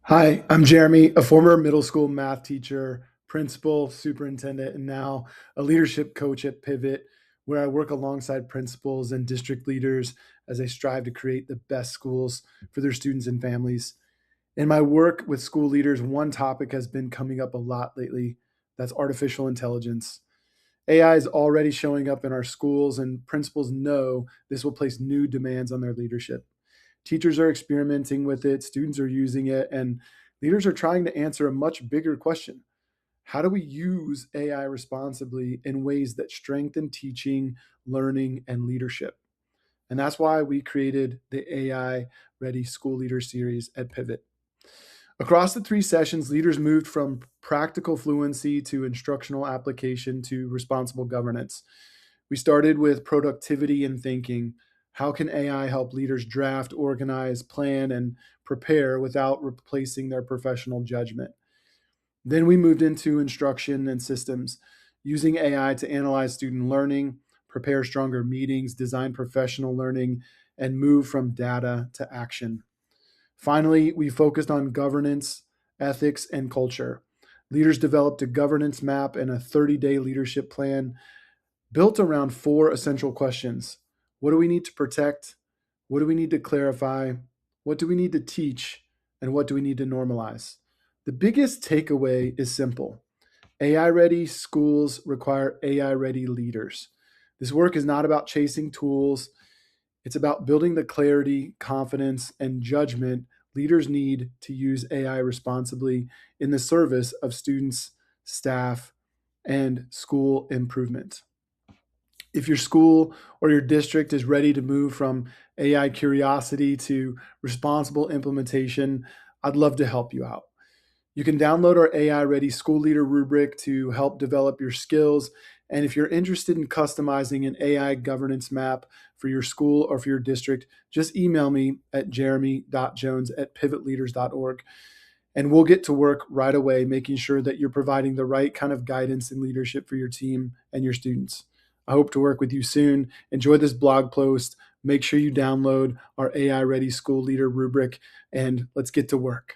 Hi, I'm Jeremy, a former middle school math teacher, principal, superintendent, and now a leadership coach at Pivot, where I work alongside principals and district leaders as they strive to create the best schools for their students and families. In my work with school leaders, one topic has been coming up a lot lately. That's artificial intelligence. AI is already showing up in our schools, and principals know this will place new demands on their leadership. Teachers are experimenting with it, students are using it, and leaders are trying to answer a much bigger question. How do we use AI responsibly in ways that strengthen teaching, learning, and leadership? And that's why we created the AI Ready School Leader series at Pivot. Across the three sessions, leaders moved from practical fluency to instructional application to responsible governance. We started with productivity and thinking. How can AI help leaders draft, organize, plan, and prepare without replacing their professional judgment? Then we moved into instruction and systems, using AI to analyze student learning, prepare stronger meetings, design professional learning, and move from data to action. Finally, we focused on governance, ethics, and culture. Leaders developed a governance map and a 30-day leadership plan built around four essential questions. What do we need to protect? What do we need to clarify? What do we need to teach? And what do we need to normalize? The biggest takeaway is simple. AI ready schools require AI ready leaders. This work is not about chasing tools, it's about building the clarity, confidence, and judgment leaders need to use AI responsibly in the service of students, staff, and school improvement. If your school or your district is ready to move from AI curiosity to responsible implementation, I'd love to help you out. You can download our AI Ready School Leader rubric to help develop your skills. And if you're interested in customizing an AI governance map for your school or for your district, just email me at jeremy.jones@pivotleaders.org. And we'll get to work right away, making sure that you're providing the right kind of guidance and leadership for your team and your students. I hope to work with you soon. Enjoy this blog post. Make sure you download our AI Ready School Leader rubric, and let's get to work.